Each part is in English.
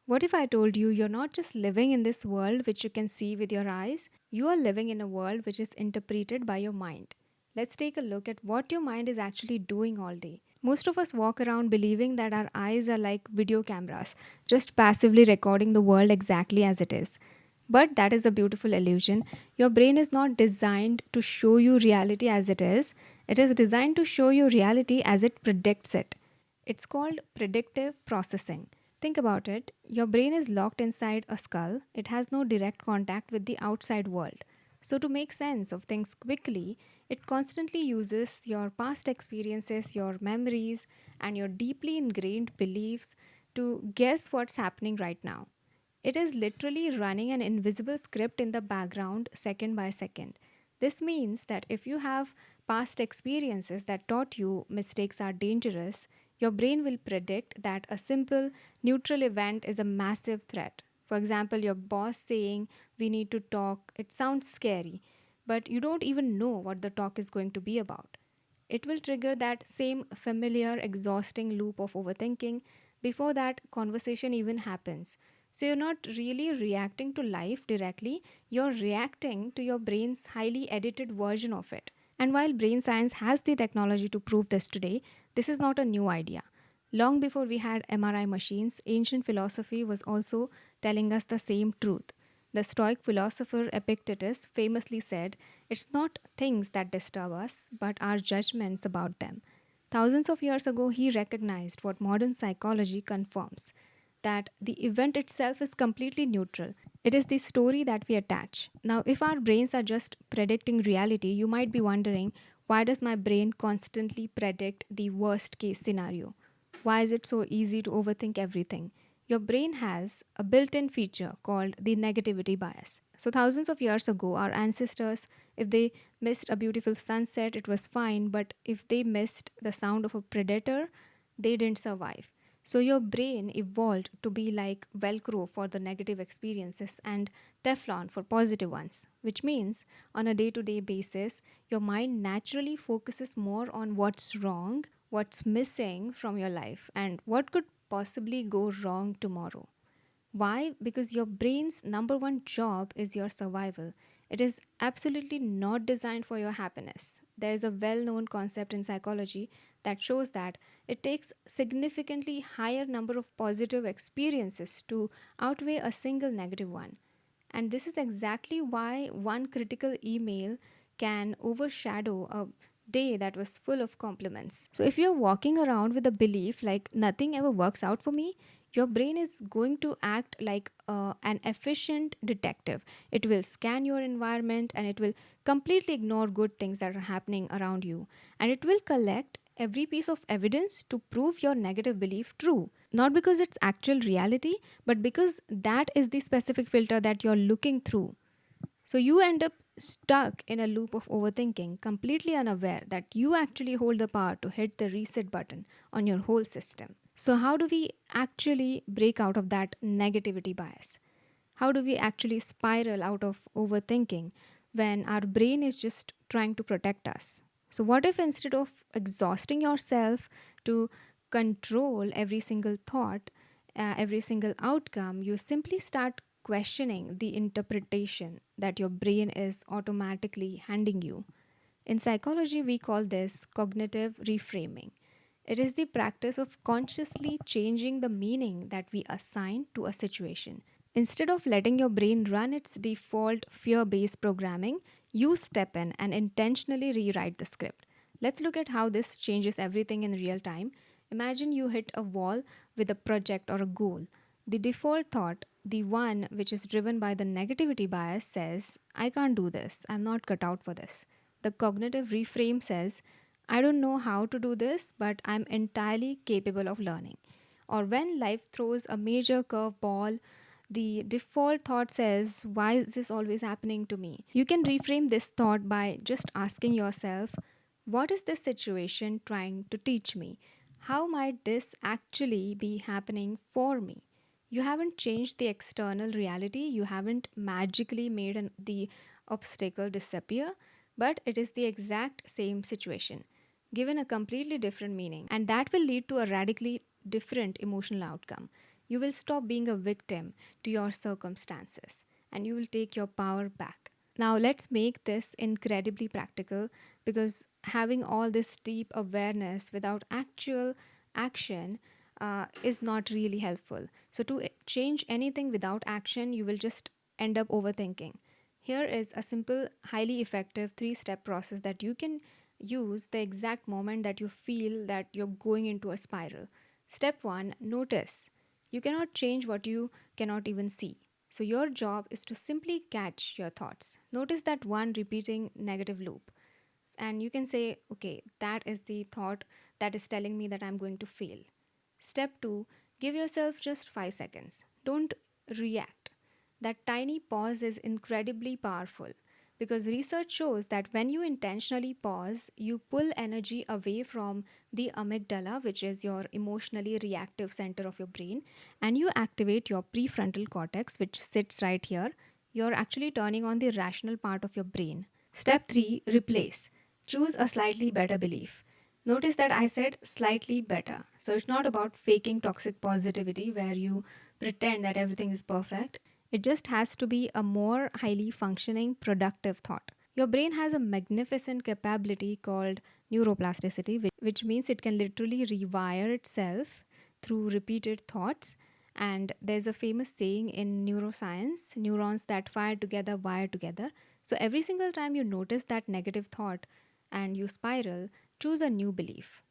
What if I told you you're not just living in this world which you can see with your eyes, you are living in a world which is interpreted by your mind? Let's take a look at what your mind is actually doing all day. Most of us walk around believing that our eyes are like video cameras, just passively recording the world exactly as it is. But that is a beautiful illusion. Your brain is not designed to show you reality as it is designed to show you reality as it predicts it. It's called predictive processing. Think about it. Your brain is locked inside a skull, it has no direct contact with the outside world. So, to make sense of things quickly, it constantly uses your past experiences, your memories, and your deeply ingrained beliefs to guess what's happening right now. It is literally running an invisible script in the background second by second. This means that if you have past experiences that taught you mistakes are dangerous, your brain will predict that a simple neutral event is a massive threat. For example, your boss saying, "We need to talk," it sounds scary, but you don't even know what the talk is going to be about. It will trigger that same familiar, exhausting loop of overthinking before that conversation even happens. So you're not really reacting to life directly, you're reacting to your brain's highly edited version of it. And while brain science has the technology to prove this today, this is not a new idea. Long before we had MRI machines, ancient philosophy was also telling us the same truth. The Stoic philosopher Epictetus famously said, "It's not things that disturb us, but our judgments about them." Thousands of years ago, he recognized what modern psychology confirms, that the event itself is completely neutral. It is the story that we attach. Now, if our brains are just predicting reality, you might be wondering, why does my brain constantly predict the worst case scenario? Why is it so easy to overthink everything? Your brain has a built in feature called the negativity bias. So, thousands of years ago, our ancestors, if they missed a beautiful sunset, it was fine, but if they missed the sound of a predator, they didn't survive. So, your brain evolved to be like Velcro for the negative experiences and Teflon for positive ones, which means on a day to day basis, your mind naturally focuses more on what's wrong, what's missing from your life, and what could possibly go wrong tomorrow. Why? Because your brain's number one job is your survival. It is absolutely not designed for your happiness. There is a well known concept in psychology that shows that it takes significantly higher number of positive experiences to outweigh a single negative one. And this is exactly why one critical email can overshadow a day that was full of compliments. So, if you're walking around with a belief like nothing ever works out for me, your brain is going to act like an efficient detective. It will scan your environment and it will completely ignore good things that are happening around you. And it will collect every piece of evidence to prove your negative belief true. Not because it's actual reality, but because that is the specific filter that you're looking through. So you end up stuck in a loop of overthinking, completely unaware that you actually hold the power to hit the reset button on your whole system. So, how do we actually break out of that negativity bias? How do we actually spiral out of overthinking when our brain is just trying to protect us? So, what if instead of exhausting yourself to control every single thought, every single outcome, you simply start questioning the interpretation that your brain is automatically handing you? In psychology, we call this cognitive reframing. It is the practice of consciously changing the meaning that we assign to a situation. Instead of letting your brain run its default fear based programming, you step in and intentionally rewrite the script. Let's look at how this changes everything in real time. Imagine you hit a wall with a project or a goal. The default thought, the one which is driven by the negativity bias, says, "I can't do this, I'm not cut out for this." The cognitive reframe says, "I don't know how to do this, but I'm entirely capable of learning." Or when life throws a major curveball, the default thought says, "Why is this always happening to me?" You can reframe this thought by just asking yourself, what is this situation trying to teach me? How might this actually be happening for me? You haven't changed the external reality, you haven't magically made the obstacle disappear, but it is the exact same situation, given a completely different meaning, and that will lead to a radically different emotional outcome. You will stop being a victim to your circumstances and you will take your power back. Now, let's make this incredibly practical because having all this deep awareness without actual action is not really helpful. So, to change anything without action, you will just end up overthinking. Here is a simple, highly effective 3 step process that you can use the exact moment that you feel that you're going into a spiral. Step 1, notice. You cannot change what you cannot even see. So, your job is to simply catch your thoughts. Notice that one repeating negative loop. And you can say, okay, that is the thought that is telling me that I'm going to fail. Step 2, give yourself just 5 seconds. Don't react. That tiny pause is incredibly powerful because research shows that when you intentionally pause, you pull energy away from the amygdala, which is your emotionally reactive center of your brain, and you activate your prefrontal cortex, which sits right here. You're actually turning on the rational part of your brain. Step 3, replace. Choose a slightly better belief. Notice that I said slightly better. So it's not about faking toxic positivity where you pretend that everything is perfect. It just has to be a more highly functioning, productive thought. Your brain has a magnificent capability called neuroplasticity, which means it can literally rewire itself through repeated thoughts. And there's a famous saying in neuroscience, neurons that fire together wire together. So every single time you notice that negative thought and you spiral, choose a new belief.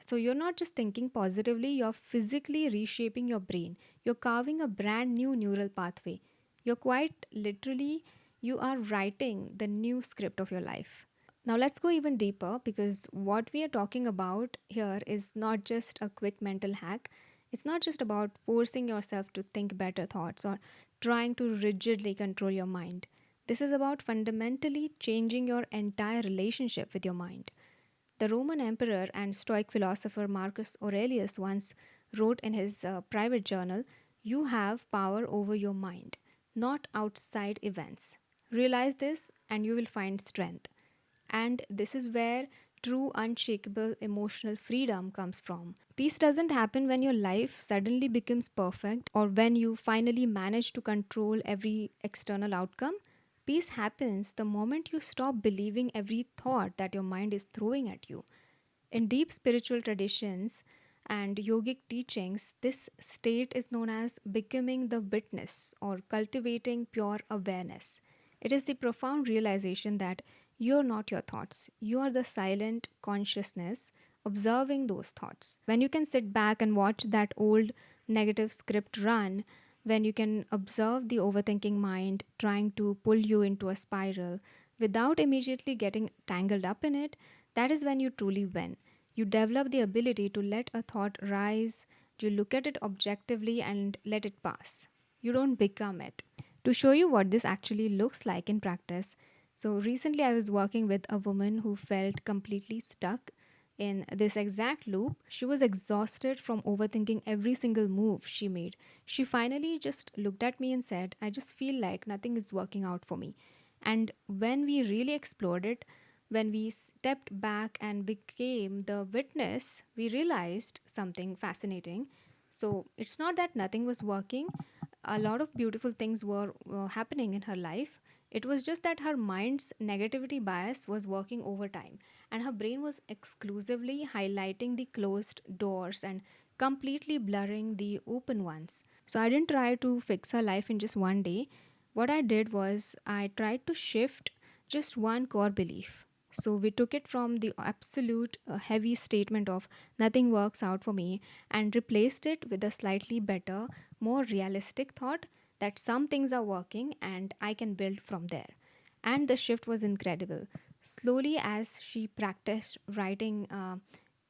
So you're not just thinking positively, you're physically reshaping your brain. You're carving a brand new neural pathway. You're quite literally, you are writing the new script of your life. Now let's go even deeper because what we are talking about here is not just a quick mental hack. It's not just about forcing yourself to think better thoughts or trying to rigidly control your mind. This is about fundamentally changing your entire relationship with your mind. The Roman emperor and Stoic philosopher Marcus Aurelius once wrote in his private journal, "You have power over your mind, not outside events. Realize this and you will find strength." And this is where true, unshakable emotional freedom comes from. Peace doesn't happen when your life suddenly becomes perfect or when you finally manage to control every external outcome. Peace happens the moment you stop believing every thought that your mind is throwing at you. In deep spiritual traditions and yogic teachings, this state is known as becoming the witness or cultivating pure awareness. It is the profound realization that you're not your thoughts, you are the silent consciousness observing those thoughts. When you can sit back and watch that old negative script run, when you can observe the overthinking mind trying to pull you into a spiral without immediately getting tangled up in it, that is when you truly win. You develop the ability to let a thought rise, you look at it objectively and let it pass. You don't become it. To show you what this actually looks like in practice, so recently I was working with a woman who felt completely stuck in this exact loop. She was exhausted from overthinking every single move she made. She finally just looked at me and said, "I just feel like nothing is working out for me." And when we really explored it, when we stepped back and became the witness, we realized something fascinating. So it's not that nothing was working, a lot of beautiful things were happening in her life. It was just that her mind's negativity bias was working overtime, and her brain was exclusively highlighting the closed doors and completely blurring the open ones. So I didn't try to fix her life in just one day. What I did was I tried to shift just one core belief. So we took it from the absolute heavy statement of "nothing works out for me" and replaced it with a slightly better, more realistic thought that some things are working and I can build from there. And the shift was incredible. Slowly, as she practiced writing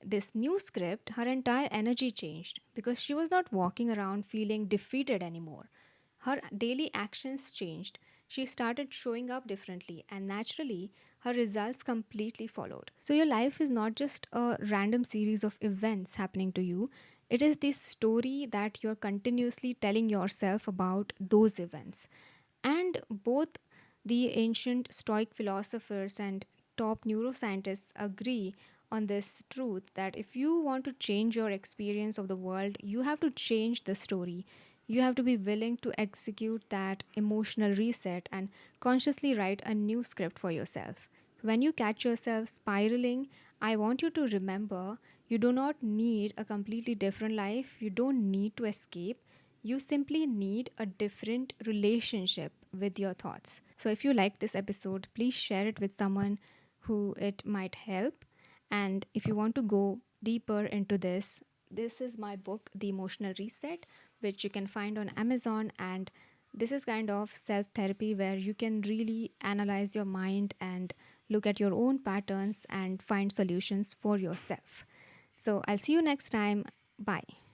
this new script, her entire energy changed because she was not walking around feeling defeated anymore. Her daily actions changed. She started showing up differently, and naturally, her results completely followed. So, your life is not just a random series of events happening to you, it is the story that you're continuously telling yourself about those events. And both the ancient Stoic philosophers and top neuroscientists agree on this truth that if you want to change your experience of the world, you have to change the story. You have to be willing to execute that emotional reset and consciously write a new script for yourself. When you catch yourself spiraling, I want you to remember you do not need a completely different life. You don't need to escape. You simply need a different relationship with your thoughts. So, if you like this episode, please share it with someone who it might help. And if you want to go deeper into this, this is my book, The Emotional Reset, which you can find on Amazon. And this is kind of self therapy where you can really analyze your mind and look at your own patterns and find solutions for yourself. So I'll see you next time. Bye.